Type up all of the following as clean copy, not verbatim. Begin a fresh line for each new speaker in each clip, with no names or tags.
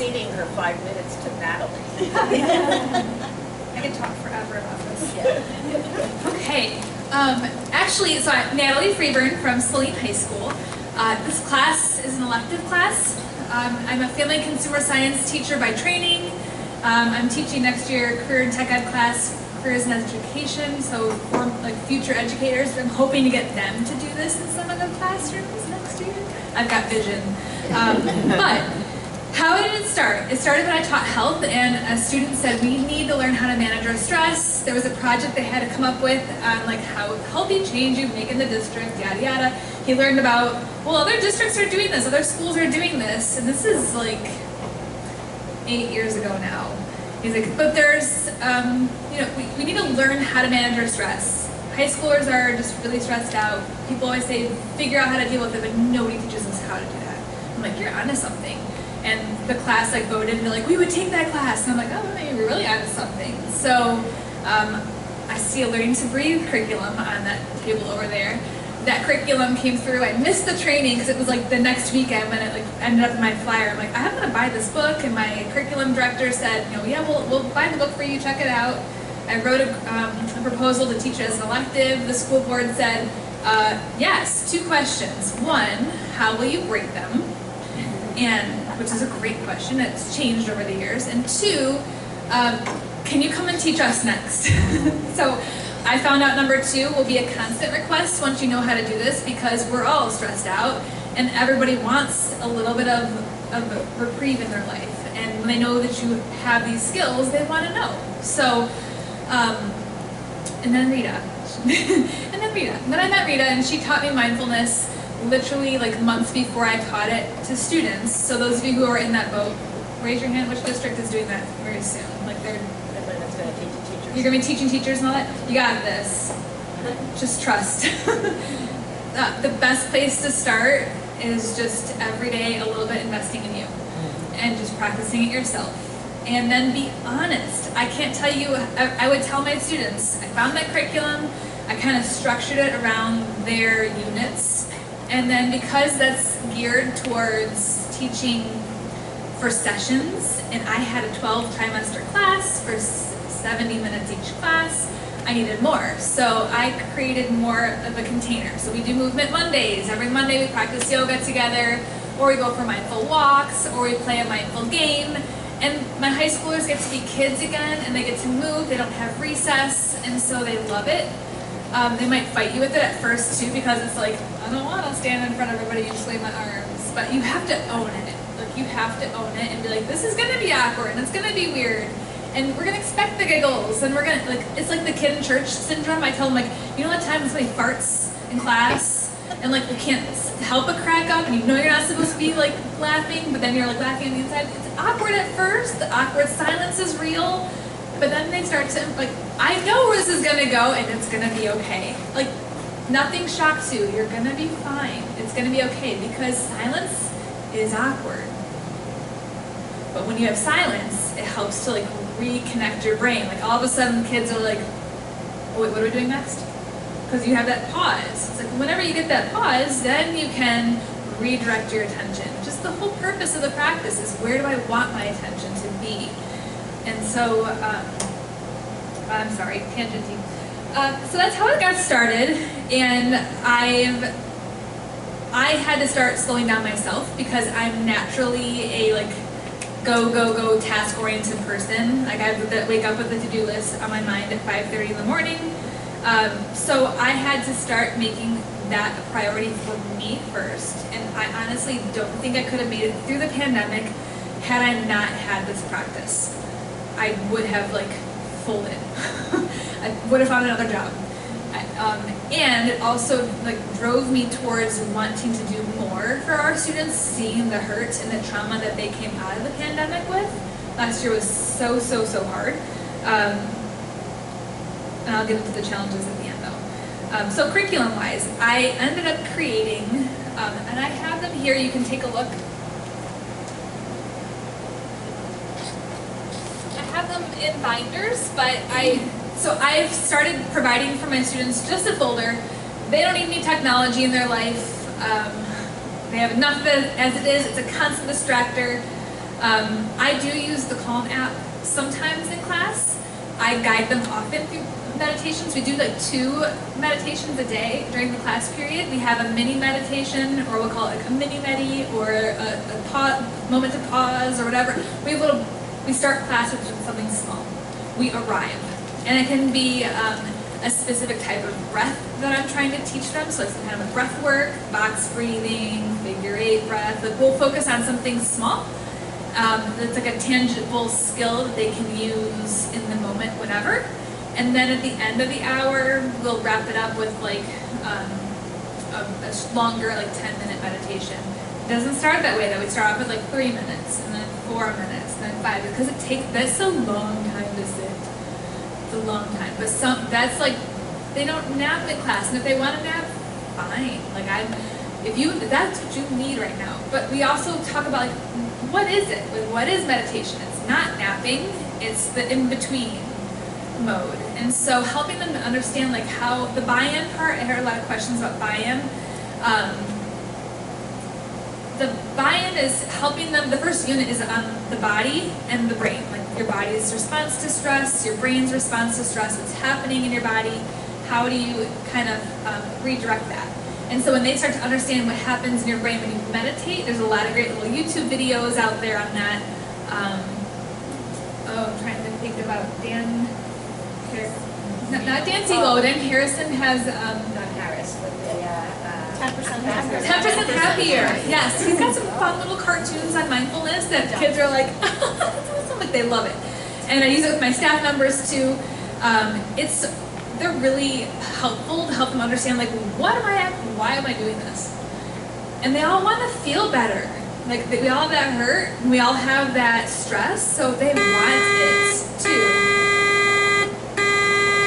ceding her 5 minutes to Natalie.
I could talk forever about this.
Yeah.
Okay. Actually, so I'm Natalie Freeburn from Saline High School. This class is an elective class. I'm a family and consumer science teacher by training. I'm teaching next year career and tech ed class, careers in education, so for like future educators. I'm hoping to get them to do this in some of the classrooms next year. I've got vision. But how did it start? It started when I taught health, and a student said we need to learn how to manage our stress. There was a project they had to come up with on like how healthy change you make in the district, yada yada. He learned about, well, other districts are doing this, other schools are doing this, and this is like 8 years ago now. He's like, but there's, you know, we need to learn how to manage our stress. High schoolers are just really stressed out. People always say, figure out how to deal with it, but nobody teaches us how to do that. I'm like, you're onto something. And the class like voted, and they're like, we would take that class. And I'm like, oh, maybe we're really onto something. So I see a Learning to Breathe curriculum on that table over there. That curriculum came through. I missed the training because it was like the next weekend when it like ended up in my flyer. I'm like, I'm gonna buy this book, and my curriculum director said, you know, yeah, we'll buy the book for you. Check it out. I wrote a proposal to teach it as an elective. The school board said, yes, 2 questions. 1, how will you grade them? And which is a great question. It's changed over the years. And 2, can you come and teach us next? So I found out number 2 will be a constant request once you know how to do this, because we're all stressed out and everybody wants a little bit of reprieve in their life. And when they know that you have these skills, they want to know. So, and then Rita. And then I met Rita, and she taught me mindfulness literally like months before I taught it to students. So those of you who are in that boat, raise your hand. Which district is doing that very soon? Like they're
Going to teach teachers.
You're going to be teaching teachers and all that? You got this. Just trust. The best place to start is just every day a little bit investing in you and just practicing it yourself. And then be honest. I can't tell you, I would tell my students, I found that curriculum, I kind of structured it around their units, and then because that's geared towards teaching for sessions, and I had a 12 trimester class for 70 minutes each class, I needed more. So I created more of a container. So we do movement Mondays. Every Monday we practice yoga together, or we go for mindful walks, or we play a mindful game. And my high schoolers get to be kids again, and they get to move. They don't have recess, and so they love it. They might fight you with it at first too, because it's like, I don't want to stand in front of everybody and sway my arms. But you have to own it. Like, you have to own it and be like, this is going to be awkward, and it's going to be weird. And we're going to expect the giggles, and we're going to, like, it's like the kid in church syndrome. I tell them, like, you know the time when somebody farts in class, and, like, you can't help but crack up, and you know you're not supposed to be, like, laughing, but then you're, like, laughing on the inside? It's awkward at first. The awkward silence is real, but then they start to, like, I know where this is going to go, and it's going to be okay. Like, nothing shocks you. You're going to be fine. It's going to be okay, because silence is awkward. But when you have silence, it helps to, like, reconnect your brain. Like, all of a sudden kids are like, oh wait, what are we doing next? Because you have that pause. It's like whenever you get that pause, then you can redirect your attention. Just the whole purpose of the practice is, where do I want my attention to be? And so, I'm sorry, tangenting. So that's how it got started, and I had to start slowing down myself, because I'm naturally a, like, go, task-oriented person. Like, I would wake up with a to-do list on my mind at 5:30 in the morning. So I had to start making that a priority for me first. And I honestly don't think I could have made it through the pandemic had I not had this practice. I would have, like, folded. I would have found another job. And it also, like, drove me towards wanting to do more for our students, seeing the hurt and the trauma that they came out of the pandemic with. Last year was so hard. And I'll get into the challenges at the end though. So curriculum-wise, I ended up creating, and I have them here, you can take a look. I have them in binders, but I've started providing for my students just a folder. They don't need any technology in their life. They have enough of it as it is. It's a constant distractor. I do use the Calm app sometimes in class. I guide them often through meditations. We do like 2 meditations a day during the class period. We have a mini meditation, or we'll call it like a mini medi, or a moment to pause, or whatever. We start class with something small. We arrive. And it can be a specific type of breath that I'm trying to teach them. So it's some kind of a breath work, box breathing, figure 8 breath. Like we'll focus on something small. That's like a tangible skill that they can use in the moment whenever. And then at the end of the hour, we'll wrap it up with like a longer, like 10-minute meditation. It doesn't start that way though. We start off with like 3 minutes, and then 4 minutes, and then 5, because that's a long time to sit. It's a long time. But that's like, they don't nap in class, and if they want to nap, fine. Like if that's what you need right now. But we also talk about like, what is it? What is meditation? It's not napping, it's the in-between mode. And so helping them to understand like how the buy-in part, I heard a lot of questions about buy-in. The buy-in is helping them, the first unit is on the body and the brain. Like your body's response to stress, your brain's response to stress, what's happening in your body, how do you kind of redirect that? And so when they start to understand what happens in your brain when you meditate, there's a lot of great little YouTube videos out there on that. I'm trying to think about Dan, not Dan Siegel, Dan Harrison has...
Not Harris, but the
10% happier.
10% happier. Yes, he's got some fun little cartoons on mindfulness that kids are like, that's awesome, like they love it. And I use it with my staff members too. They're really helpful to help them understand like, why am I doing this? And they all want to feel better. Like we all have that hurt, and we all have that stress, so they want it too.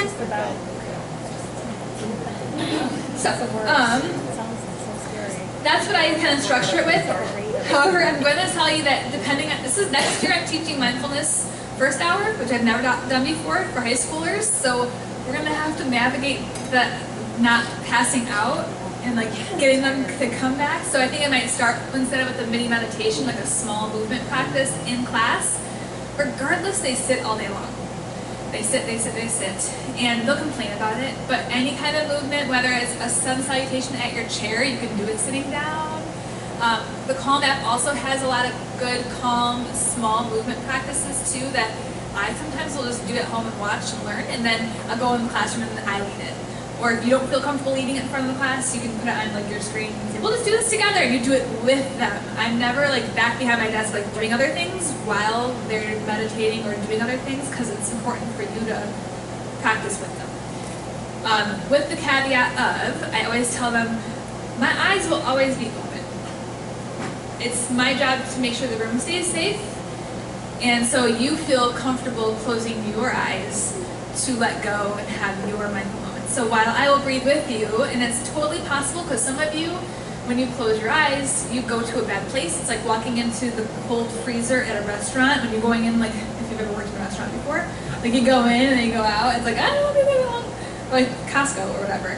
Just about.
That's what I kind of structure it with. However, I'm going to tell you that depending on, this is next year I'm teaching mindfulness first hour, which I've never done before for high schoolers, so we're going to have to navigate the not passing out and like getting them to come back. So I think I might start, instead of with the mini meditation, like a small movement practice in class. Regardless, they sit all day long. They sit, and they'll complain about it, but any kind of movement, whether it's a sun salutation at your chair, you can do it sitting down. The Calm app also has a lot of good, calm, small movement practices too that I sometimes will just do at home and watch and learn, and then I'll go in the classroom and I lead it. Or if you don't feel comfortable leading it in front of the class, you can put it on like your screen and say, we'll just do this together, and you do it with them. I'm never like back behind my desk like doing other things while they're meditating or doing other things, because it's important for you to practice with them. With the caveat of, I always tell them, my eyes will always be open. It's my job to make sure the room stays safe, and so you feel comfortable closing your eyes to let go and have your mindful moment. So while I will breathe with you, and it's totally possible, because some of you, when you close your eyes, you go to a bad place. It's like walking into the cold freezer at a restaurant when you're going in, like if you've ever worked in a restaurant before, like you go in and then you go out. It's like, I don't want to be very long. Like Costco or whatever.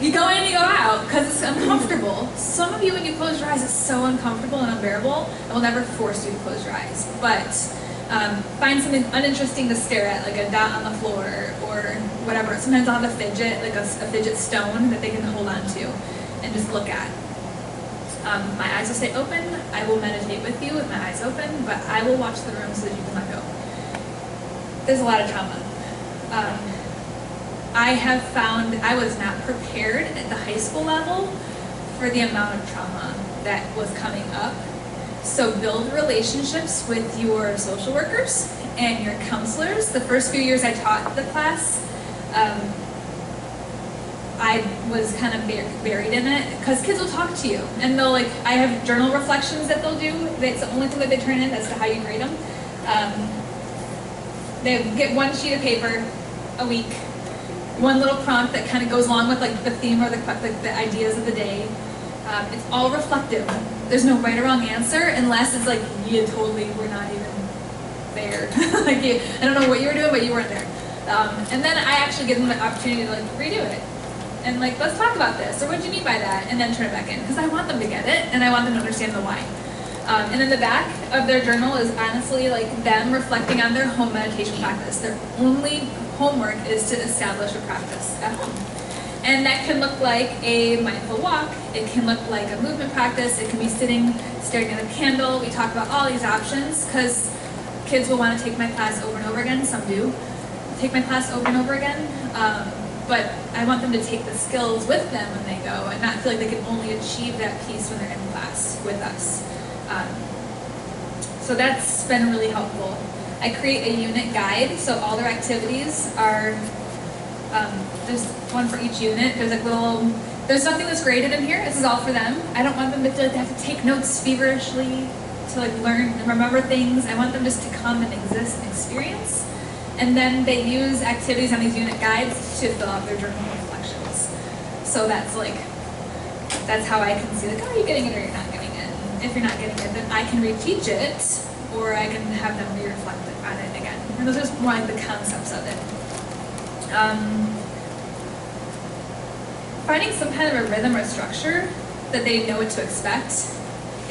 You go in and you go out because it's uncomfortable. Some of you, when you close your eyes, it's so uncomfortable and unbearable. I will never force you to close your eyes, but find something uninteresting to stare at, like a dot on the floor or whatever. Sometimes I'll have a fidget, like a fidget stone that they can hold on to and just look at. My eyes will stay open. I will meditate with you with my eyes open, but I will watch the room so that you can let go. There's a lot of trauma. I have found I was not prepared at the high school level for the amount of trauma that was coming up. So build relationships with your social workers and your counselors. The first few years I taught the class, I was kind of buried in it, because kids will talk to you and they'll like, I have journal reflections that they'll do. It's the only thing that they turn in as to how you grade them. They get one sheet of paper a week, one little prompt that kind of goes along with like the theme or the ideas of the day. It's all reflective. There's no right or wrong answer unless it's like you totally were not even there. Like I don't know what you were doing, but you weren't there. And then I actually give them the opportunity to like redo it and like, let's talk about this, or what do you mean by that, and then turn it back in, because I want them to get it and I want them to understand the why. And then the back of their journal is honestly like them reflecting on their home meditation practice. Their only homework is to establish a practice at home. And that can look like a mindful walk, it can look like a movement practice, it can be sitting, staring at a candle. We talk about all these options because kids will want to take my class over and over again, some do. Take my class over and over again, but I want them to take the skills with them when they go and not feel like they can only achieve that piece when they're in class with us. So that's been really helpful. I create a unit guide, so all their activities are, there's one for each unit. There's like there's something that's graded in here. This is all for them. I don't want them to feel like they have to take notes feverishly to like learn and remember things. I want them just to come and exist and experience. And then they use activities on these unit guides to fill out their journal reflections. So that's how I can see like, oh, are you getting it or you're not getting it? And if you're not getting it, then I can reteach it, or I can have them re-reflect on it again. And those are just more like the concepts of it. Finding some kind of a rhythm or structure that they know what to expect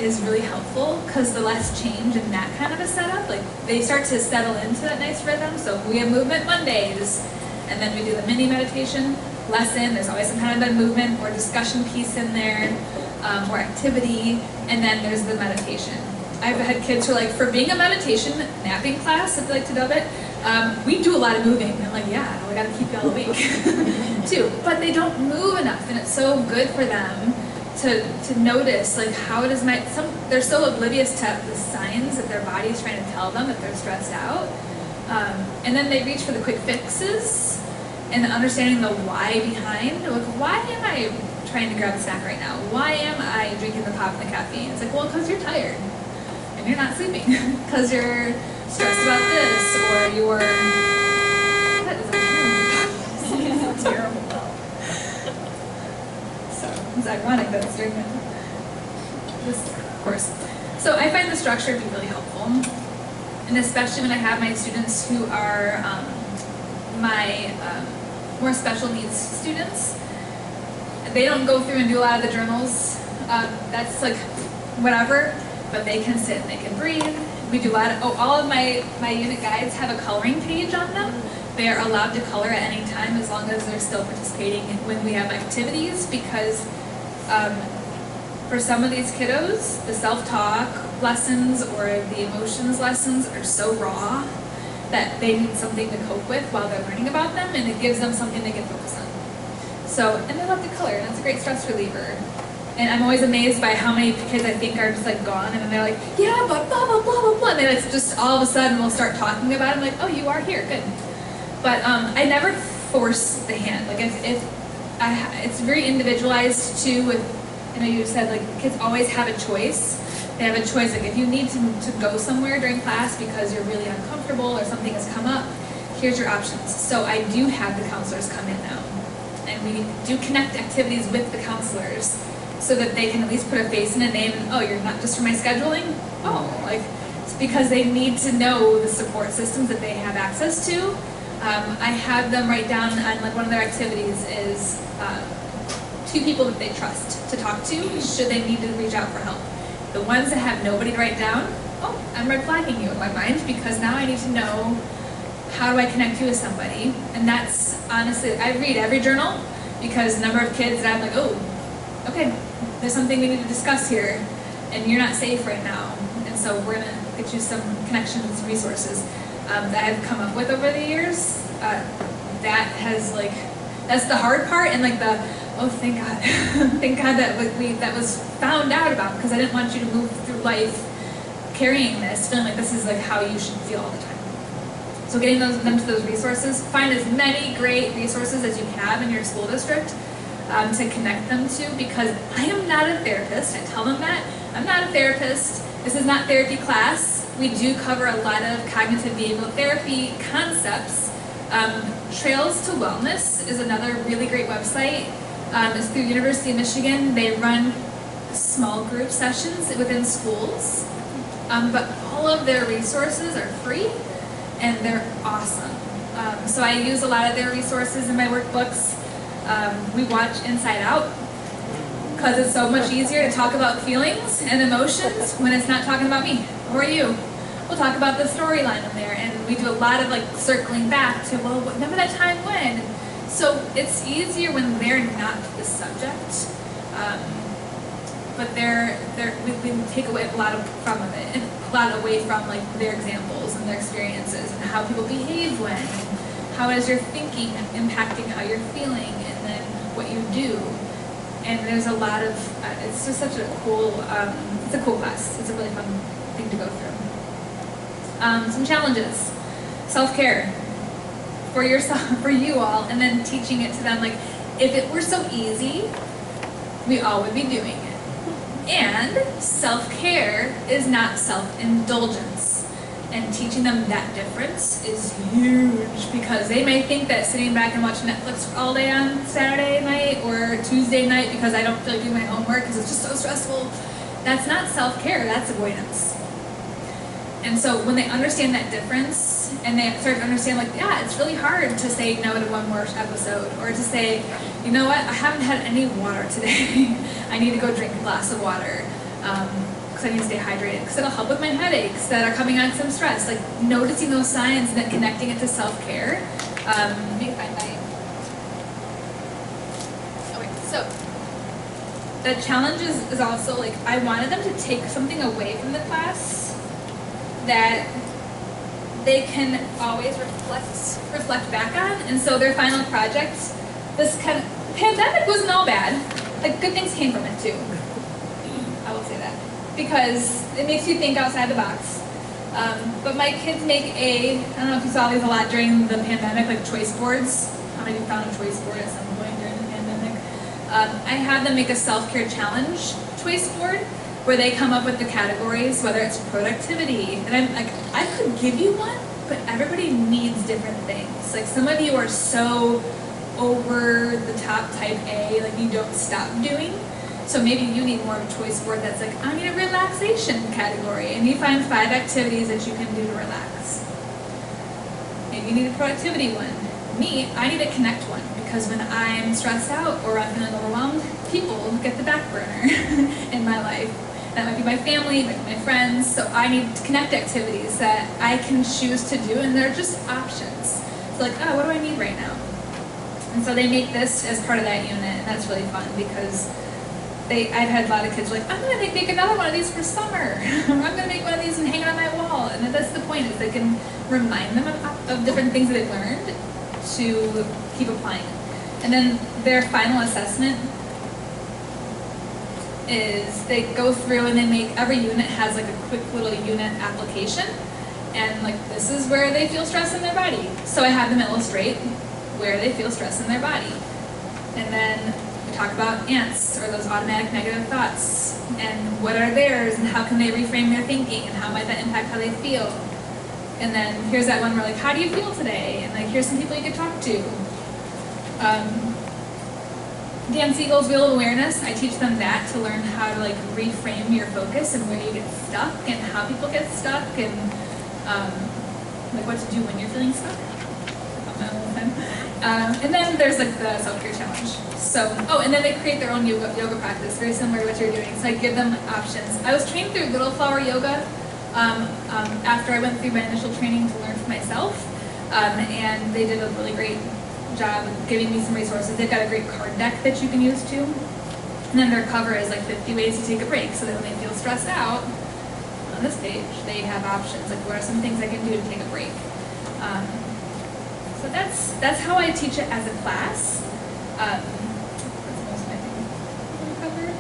is really helpful, because the less change in that kind of a setup, like they start to settle into that nice rhythm. So we have movement Mondays, and then we do the mini meditation lesson. There's always some kind of a movement or discussion piece in there, or activity, and then there's the meditation. I've had kids who are like, for being a meditation napping class, if they like to dub it, we do a lot of moving. I'm like, yeah, we gotta keep you all awake too. But they don't move enough, and it's so good for them to notice, like, how does they're so oblivious to the signs that their body's trying to tell them that they're stressed out. And then they reach for the quick fixes and understanding the why behind, like, why am I trying to grab a snack right now? Why am I drinking the pop and the caffeine? It's like, well, because you're tired and you're not sleeping, because you're stressed about this, or you're, that is a terrible It's ironic that it's during this course. So I find the structure to be really helpful, and especially when I have my students who are my more special needs students. They don't go through and do a lot of the journals. That's like whatever, but they can sit and they can breathe. We do a lot of, all of my unit guides have a coloring page on them. They are allowed to color at any time as long as they're still participating when we have activities, because for some of these kiddos, the self-talk lessons or the emotions lessons are so raw that they need something to cope with while they're learning about them, and it gives them something they can focus on. So, and they love to color, and it's a great stress reliever. And I'm always amazed by how many kids I think are just like gone, and then they're like, yeah, but blah, blah, blah, blah, blah. And then it's just all of a sudden we'll start talking about it. I'm like, oh, you are here, good. But I never force the hand. Like it's very individualized too. With, you said like kids always have a choice. They have a choice. Like if you need to go somewhere during class because you're really uncomfortable or something has come up, here's your options. So I do have the counselors come in now, and we do connect activities with the counselors so that they can at least put a face and a name. And oh, you're not just for my scheduling. Oh, like it's because they need to know the support systems that they have access to. I have them write down on like one of their activities is 2 people that they trust to talk to should they need to reach out for help. The ones that have nobody to write down, oh, I'm red flagging you in my mind because now I need to know how do I connect you with somebody. And that's honestly, I read every journal because the number of kids that I'm like, oh, okay, there's something we need to discuss here and you're not safe right now. And so we're gonna get you some connections, resources that I've come up with over the years. That has like, that's the hard part, and like the, oh thank God, thank God that that was found out about, because I didn't want you to move through life carrying this, feeling like this is like how you should feel all the time. So getting them to those resources, find as many great resources as you have in your school district to connect them to, because I am not a therapist. I tell them that. I'm not a therapist. This is not therapy class. We do cover a lot of cognitive behavioral therapy concepts. Trails to Wellness is another really great website. It's through University of Michigan. They run small group sessions within schools, but all of their resources are free and they're awesome. So I use a lot of their resources in my workbooks. We watch Inside Out. because it's so much easier to talk about feelings and emotions when it's not talking about me or you. We'll talk about the storyline in there, and we do a lot of like circling back to, well, remember that time when? So it's easier when they're not the subject, but we take away a lot from it, and a lot away from like their examples and their experiences and how people behave when, how is your thinking impacting how you're feeling, and then what you do. And there's a lot of, it's just such a cool, it's a cool class. It's a really fun thing to go through. Some challenges. Self-care for yourself, for you all, and then teaching it to them. Like, if it were so easy, we all would be doing it. And self-care is not self-indulgence. And teaching them that difference is huge, because they may think that sitting back and watching Netflix all day on Saturday night or Tuesday night because I don't feel like doing my homework because it's just so stressful, that's not self-care, that's avoidance. And so when they understand that difference and they start to understand, like, yeah, it's really hard to say no to one more episode, or to say, you know what, I haven't had any water today. I need to go drink a glass of water because I need to stay hydrated, because it'll help with my headaches that are coming on some stress. Like, noticing those signs and then connecting it to self-care. Let me find my... Okay, so the challenge is also, like, I wanted them to take something away from the class that they can always reflect back on. And so their final project, this kind of pandemic wasn't all bad. Like, good things came from it too. I will say that, because it makes you think outside the box. But my kids make I don't know if you saw these a lot during the pandemic, like choice boards. How many of you found a choice board at some point during the pandemic? I had them make a self-care challenge choice board, where they come up with the categories, whether it's productivity. And I'm like, I could give you one, but everybody needs different things. Like, some of you are so over the top type A, like you don't stop doing. So maybe you need more of a choice board that's like, I need a relaxation category. And you find 5 activities that you can do to relax. Maybe you need a productivity one. Me, I need a connect one, because when I'm stressed out or I'm feeling overwhelmed, people get the back burner in my life. That might be my family, it might be my friends, so I need to connect activities that I can choose to do, and they're just options. So like, oh, what do I need right now? And so they make this as part of that unit, and that's really fun, because I've had a lot of kids like, I'm gonna make another one of these for summer. Or I'm gonna make one of these and hang it on my wall. And that's the point, is they can remind them of different things that they've learned to keep applying it. And then their final assessment is they go through and they make, every unit has like a quick little unit application, and like, this is where they feel stress in their body. So I have them illustrate where they feel stress in their body. And then we talk about ants, or those automatic negative thoughts, and what are theirs, and how can they reframe their thinking, and how might that impact how they feel. And then here's that one where like, how do you feel today? And like, here's some people you could talk to. Dan Siegel's Wheel of Awareness, I teach them that to learn how to like reframe your focus and where you get stuck and how people get stuck, and like what to do when you're feeling stuck. And then there's like the self-care challenge. So, oh, and then they create their own yoga practice, very similar to what you're doing. So I give them options. I was trained through Little Flower Yoga after I went through my initial training to learn for myself, and they did a really great job of giving me some resources. They've got a great card deck that you can use too. And then their cover is like 50 ways to take a break, so that when they feel stressed out, on this page, they have options, like what are some things I can do to take a break. So that's how I teach it as a class. That's most of my things covered.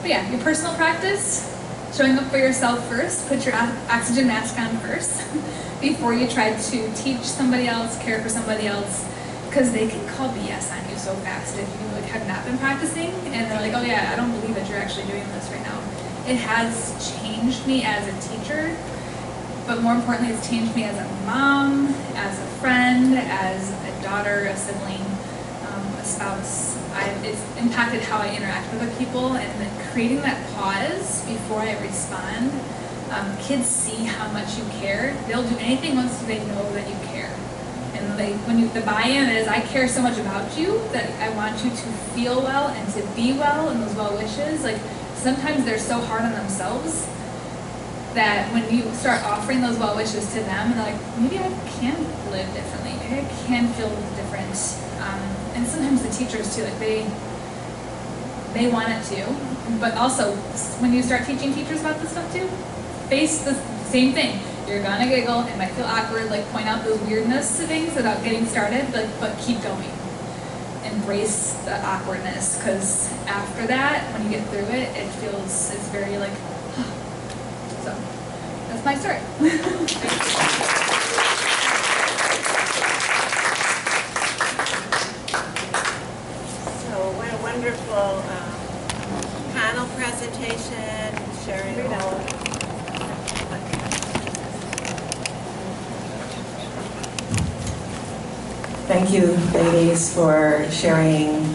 But yeah, your personal practice, showing up for yourself first, put your oxygen mask on first, before you try to teach somebody else, care for somebody else, because they can call BS on you so fast if you like have not been practicing, and they're like, oh yeah, I don't believe that you're actually doing this right now. It has changed me as a teacher, but more importantly, it's changed me as a mom, as a friend, as a daughter, a sibling, a spouse. It's impacted how I interact with other people, and creating that pause before I respond. Kids see how much you care. They'll do anything once they know that you care. And like the buy-in is, I care so much about you that I want you to feel well and to be well, and those well wishes. Like sometimes they're so hard on themselves that when you start offering those well wishes to them, they're like, maybe I can live differently. Maybe I can feel different. And sometimes the teachers too, like they want it too. But also, when you start teaching teachers about this stuff too, face the same thing. You're gonna giggle, it might feel awkward, like point out those weirdness to things about getting started, but keep going. Embrace the awkwardness, because after that, when you get through it, it's very like, so that's my story.
So what a wonderful panel presentation, sharing all.
Thank you, ladies, for sharing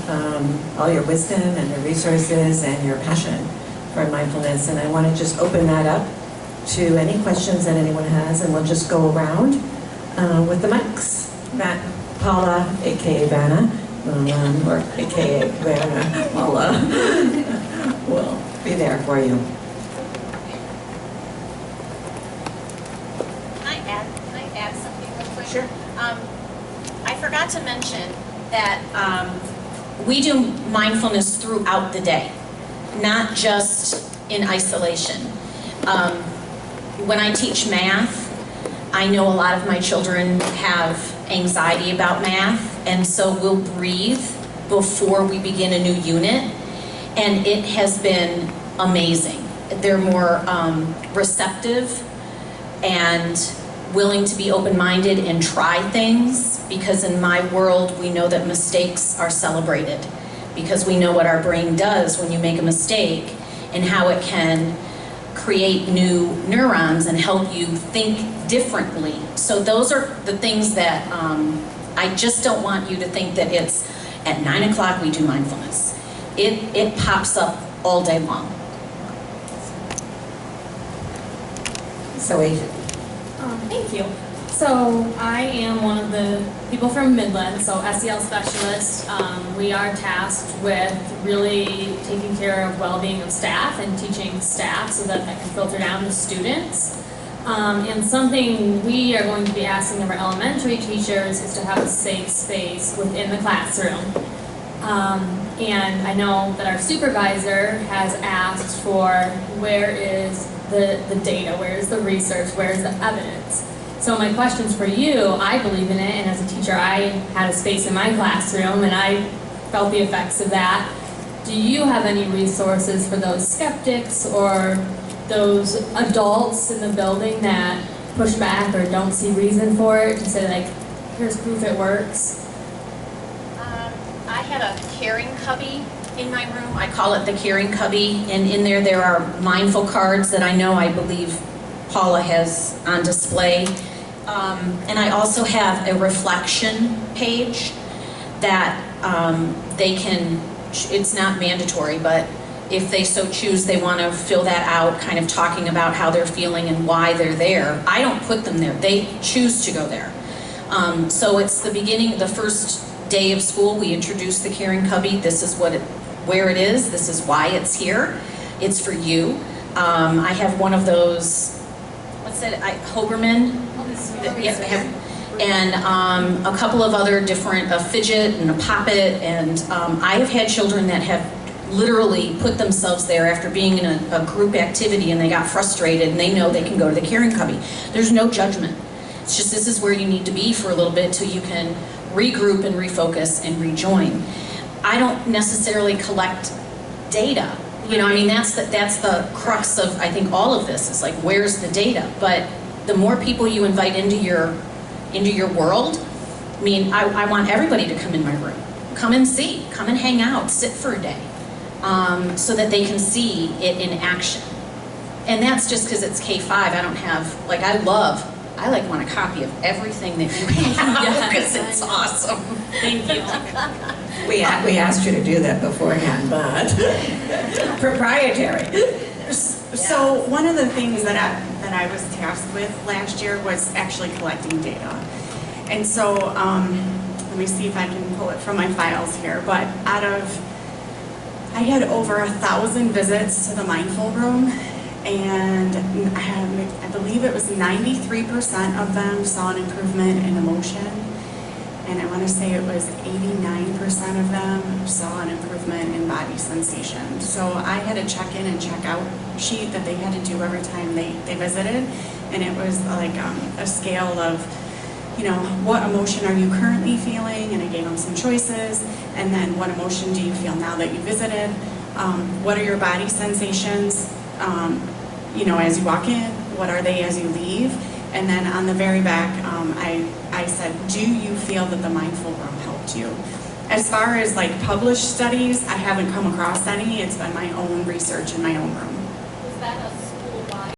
all your wisdom and your resources and your passion for mindfulness. And I want to just open that up to any questions that anyone has, and we'll just go around with the mics. Paula, aka Vanna, or aka Vanna, Paula, will be there for you.
Can I add something real quick?
Sure.
I forgot to mention that we do mindfulness throughout the day, not just in isolation. When I teach math, I know a lot of my children have anxiety about math, and so we'll breathe before we begin a new unit, and it has been amazing. They're more receptive and willing to be open-minded and try things, because in my world we know that mistakes are celebrated, because we know what our brain does when you make a mistake and how it can create new neurons and help you think differently. So those are the things that I just don't want you to think that it's at 9 o'clock we do mindfulness. It pops up all day long.
So
Thank you. So I am one of the people from Midland, so SEL specialist. We are tasked with really taking care of well-being of staff and teaching staff so that can filter down to students. And something we are going to be asking of our elementary teachers is to have a safe space within the classroom. And I know that our supervisor has asked for where is the data, where is the research, where is the evidence. So my question's for you. I believe in it, and as a teacher I had a space in my classroom and I felt the effects of that. Do you have any resources for those skeptics or those adults in the building that push back or don't see reason for it, to say like, here's proof it works?
I have a caring cubby in my room. I call it the caring cubby, and in there are mindful cards that I believe Paula has on display. And I also have a reflection page that they can, it's not mandatory, but if they so choose, they want to fill that out, kind of talking about how they're feeling and why they're there. I don't put them there. They choose to go there. So it's the beginning, the first day of school, we introduce the caring cubby. This is where it is. This is why it's here. It's for you. I have one of those, what's that, Hoberman? And a couple of other different, a fidget and a poppet, and I have had children that have literally put themselves there after being in a group activity and they got frustrated and they know they can go to the caring cubby. There's no judgment. It's just this is where you need to be for a little bit till you can regroup and refocus and rejoin. I don't necessarily collect data. You know, I mean, that's the crux of, I think, all of this, is like, where's the data? But the more people you invite into your world, I mean, I want everybody to come in my room. Come and see, come and hang out, sit for a day, so that they can see it in action. And that's just because it's K-5, I don't have, like, I want a copy of everything that you have, because it's awesome.
Thank you.
we asked you to do that beforehand, but proprietary.
So one of the things that I was tasked with last year was actually collecting data. And so, let me see if I can pull it from my files here, but I had over 1,000 visits to the mindful room, and I believe it was 93% of them saw an improvement in emotion, and I want to say it was 89% of them saw an improvement in body sensation. So I had a check-in and check-out sheet that they had to do every time they visited, and it was like a scale of, you know, what emotion are you currently feeling? And I gave them some choices. And then what emotion do you feel now that you visited? What are your body sensations, you know, as you walk in? What are they as you leave? And then on the very back, I said, do you feel that the mindful room helped you? As far as like published studies, I haven't come across any. It's been my own research in my own room.